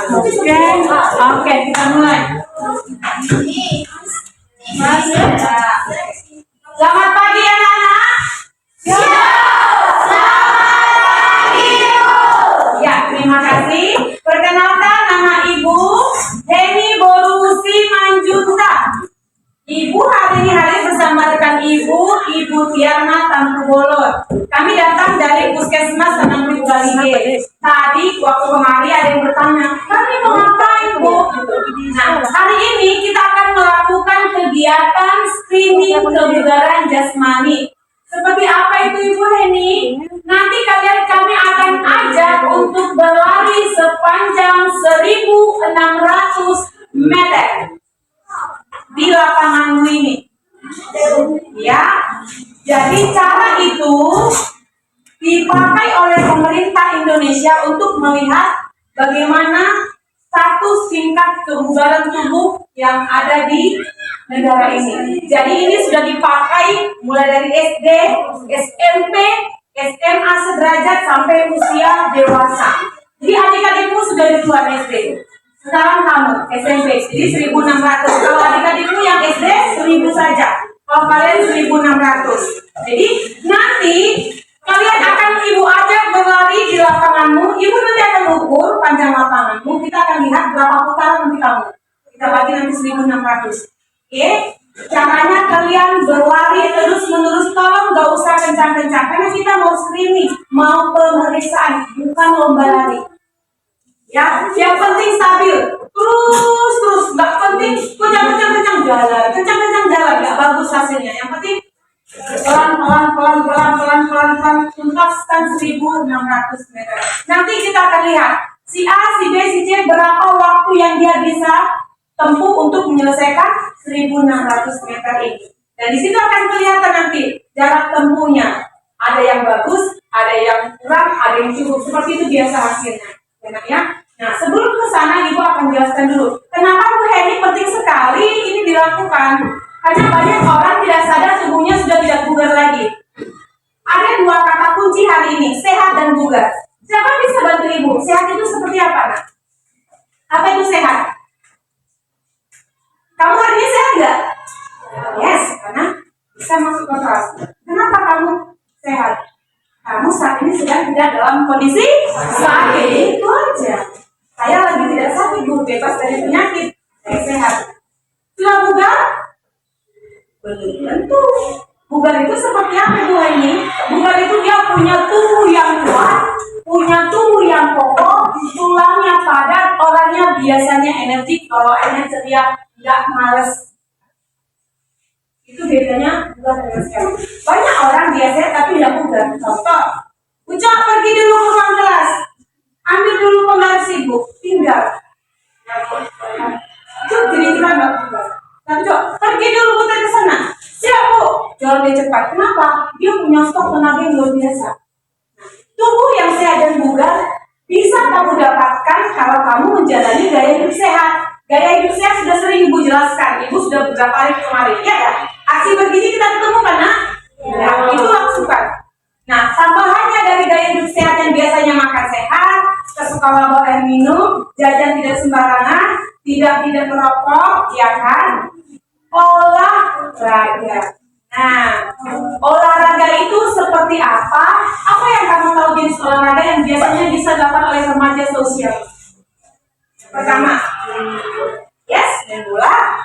Oke, kita mulai. Selamat pagi anak-anak. Ya, terima kasih. Perkenalkan, nama Ibu Heni Borusi Manjunta. Ibu hari ini bersama rekan Ibu Tiana Tangkubolon. Kami datang dari Puskesmas Tenang Galige. Tadi waktu kemarin ada yang bertanya, kami mau ngapain Bu? Nah, hari ini kita akan melakukan kegiatan screening kebugaran jasmani. Seperti apa itu Ibu Heni? Nanti kami akan ajak untuk berlari sepanjang 1.600 meter di lapangan ini. Ya, jadi cara itu dipakai oleh pemerintah Indonesia untuk melihat bagaimana status tingkat kebugaran tubuh yang ada di negara ini. Jadi ini sudah dipakai mulai dari SD, SMP, SMA sederajat sampai usia dewasa. Jadi adik-adikmu sudah di luar SD. Sekarang kamu SMP, jadi 1.600. Kalau adik-adikmu yang SD 1.000 saja. Kalau kalian 1.600. Jadi nanti kalian akan Ibu ajak berlari di lapanganmu. Ibu nanti akan ukur panjang lapanganmu. Kita akan lihat berapa putaran nanti kamu. Kita bagi nanti 1.600. Oke? Caranya kalian berlari terus-menerus. Tolong gak usah kencang-kencang. Karena kita mau screening, mau pemeriksaan, bukan lomba lari. Ya, yang penting stabil. Terus, nggak penting kencang-kencang jalan, nggak bagus hasilnya. Yang penting pelan-pelan tuntaskan 1.600 meter. Nanti kita akan lihat si A, si B, si C berapa waktu yang dia bisa tempuh untuk menyelesaikan 1.600 meter ini. Dan di situ akan kelihatan nanti jarak tempuhnya. Ada yang bagus, ada yang kurang, ada yang cukup. Seperti itu biasa hasilnya. Ya. Nah, sebelum ke sana Ibu akan jelaskan dulu kenapa Bu Heni penting sekali ini dilakukan. Karena banyak orang tidak sadar tubuhnya sudah tidak bugar lagi. Ada dua kata kunci hari ini, sehat dan bugar. Siapa bisa bantu Ibu? Sehat itu seperti apa, Nak? Apa itu sehat? Kamu hari ini sehat nggak? Yes, karena bisa masuk ke kelas. Kenapa kamu sehat? Kamu saat ini sedang tidak dalam kondisi sakit, itu aja. Saya lagi tidak sakit, Bu, bebas dari penyakit, saya sehat. Sudah bugar? Belum tentu. Bugar itu seperti apa Bu ini? Bugar itu dia punya tubuh yang kuat, punya tubuh yang kokoh, tulangnya padat, orangnya biasanya energik. Kalau energi ceria, nggak males. Itu bedanya bugar dengan sehat. Banyak orang biasa tapi tidak bugar. Contoh, Ucap pergi dulu ke ruang kelas, ambil dulu penggaris Ibu, tinggal. Cuk, jadi kita nggak bugar. Tapi Cuk, pergi dulu putar ke sana. Siap Bu, jalan dia cepat. Kenapa? Dia punya stok tenaga yang luar biasa. Tubuh yang sehat dan bugar bisa kamu dapatkan kalau kamu menjalani gaya hidup sehat. Gaya hidup sehat sudah sering Ibu jelaskan. Ibu sudah beberapa hari kemarin, ya kan? Aksi bergizi kita ketemu kan, Nak? Ya, itu lakukan. Nah, tambahannya dari gaya hidup sehat yang biasanya makan sehat, ke sekolah bawa air minum, jajan tidak sembarangan, tidak merokok, ya kan? Olahraga. Nah, olahraga itu seperti apa? Apa yang kamu tahu jenis olahraga yang biasanya bisa dilakukan oleh remaja sosial? Pertama, yes, main bola,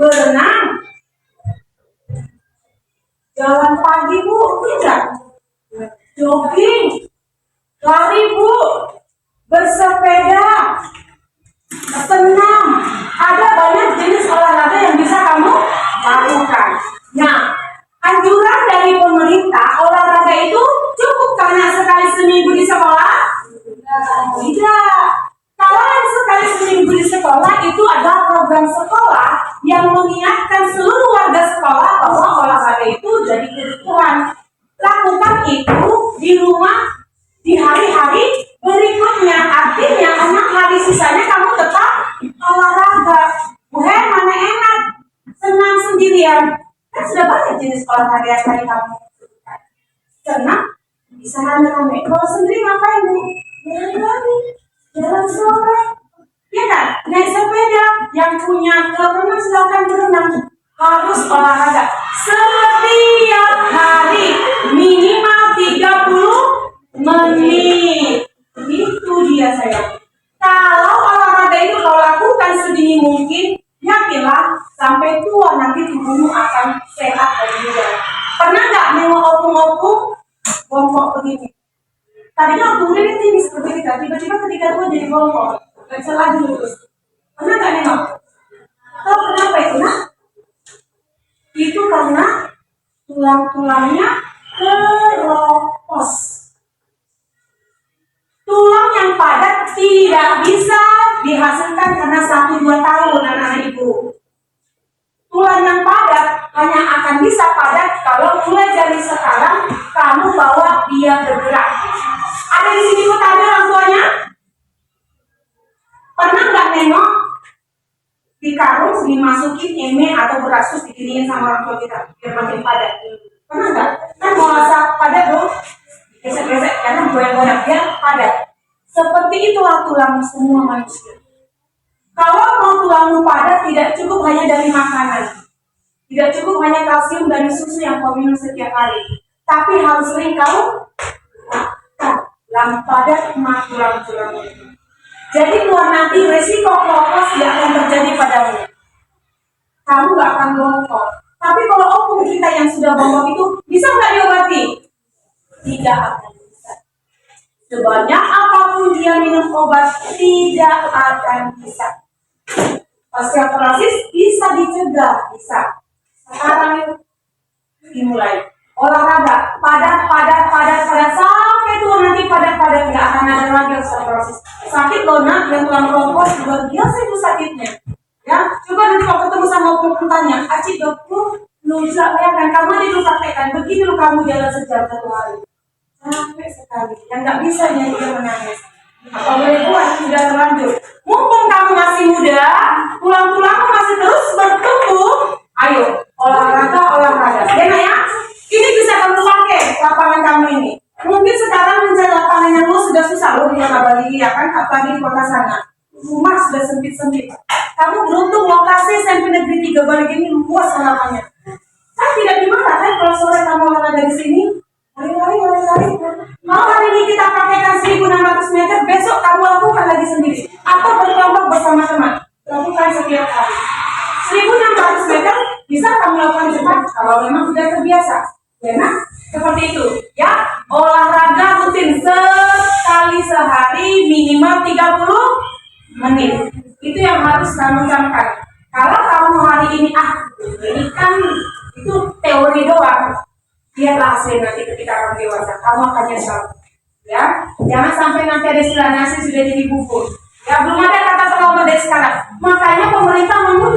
berenang, jalan pagi Bu, tidak, jogging, lari Bu, bersepeda, senam. Ada banyak jenis olahraga yang bisa kamu lakukan. Nah, anjuran dari pemerintah olahraga itu cukup karena sekali seminggu di sekolah? Tidak. Kalau yang sekali seminggu di sekolah itu adalah program sekolah yang mengingatkan seluruh warga sekolah bahwa olahraga itu jadi kebutuhan. Lakukan itu di rumah di hari-hari berikutnya. Artinya 6 hari sisanya kamu tetap olahraga. Bukan mana enak senang sendirian. Kan sudah banyak jenis olahraga yang tadi kamu suka. Senang bisa rame-rame. Kalau sendiri ngapain Bu? Lari-lari. jalan sore, ya kan? Naik sepeda, yang punya klub renang silakan berenang. Harus olahraga setiap hari minimal 30 menit. Itu dia sayang. Kalau olahraga itu kau lakukan sedini mungkin, yakinlah sampai tua nanti tubuhmu akan sehat dan muda. Pernah nggak nengok opung-opung bongkok begini? Tadinya opung ini tinggi seperti kita, tiba-tiba ketika tua jadi bongkok, nggak bisa lagi lurus. Pernah nggak nengok? Tahu kenapa itu? Nah, itu karena tulang-tulangnya keropos. Tulang yang padat tidak bisa dihasilkan karena 1-2 tahun anak-anak ibu. Tulang yang padat hanya akan bisa padat kalau mulai dari sekarang kamu bawa dia bergerak. Ada di sini petani orang tuanya? Pernah nggak nengok di karung dimasukin eme atau beras terus dikirimin sama orang tua kita biar makin padat? Pernah nggak? Kan mau rasa padat dong, gesek-gesek karena goyang-goyang dia padat. Seperti itulah tulang semua manusia. Kalau mau tulangmu padat, tidak cukup hanya dari makanan, tidak cukup hanya kalsium dari susu yang kau minum setiap hari, tapi harus sering kau padat tulang-tulang. Jadi keluar nanti resiko keropos tidak akan terjadi padamu. Kamu nggak akan bongkok. Tapi kalau opung kita yang sudah bongkok itu bisa nggak diobati? Tidak akan bisa. Sebanyak apapun dia minum obat tidak akan bisa. Osteoporosis bisa dicegah, bisa. Sekarang dimulai olahraga padat sampai tua nanti padat nggak akan ada lagi osteoporosis. Sakit loh nak, yang tulang keropos luar biasa itu sakitnya. Ya, coba nanti kalau ketemu sama opung tanya, Aci dokter, lu bisa bayangkan kamu itu praktekkan begini lu kamu jalan sejam 1 hari. Sampai sekali, yang nggak bisa dia menangis. Apa boleh buat sudah terlanjur. Mumpung kamu masih muda, tulang-tulangmu masih terus bertumbuh. Ayo, olahraga. Ya nak ya, ini bisa kamu pakai lapangan kamu ini. Mungkin sekarang mencari lapangan yang lu sudah susah lo di kota Bali ya kan, apalagi di kota sana. Rumah sudah sempit. Kamu beruntung lokasi SMP Negeri 3 Bali ini luas lapangannya. Kan tidak gimana kan kalau sore kamu olahraga di sini? Lari. Mau hari ini kita praktekkan 1.600 meter, besok kamu lakukan lagi sendiri. Atau berkelompok bersama teman. Lakukan setiap hari. 1.600 meter bisa kamu lakukan cepat kalau memang sudah terbiasa. Ya nah, seperti itu. Ya, olahraga rutin sekali sehari minimal 30 menit. Itu yang harus kamu camkan. Kalau kamu hari ini kan itu teori doang. Lihatlah hasil nanti ketika kamu dewasa, kamu akan nyesal. Ya, jangan sampai nanti ada istilah nasi sudah jadi bubur. Ya, belum ada kata terlalu dari sekarang. Makanya pemerintah memutuskan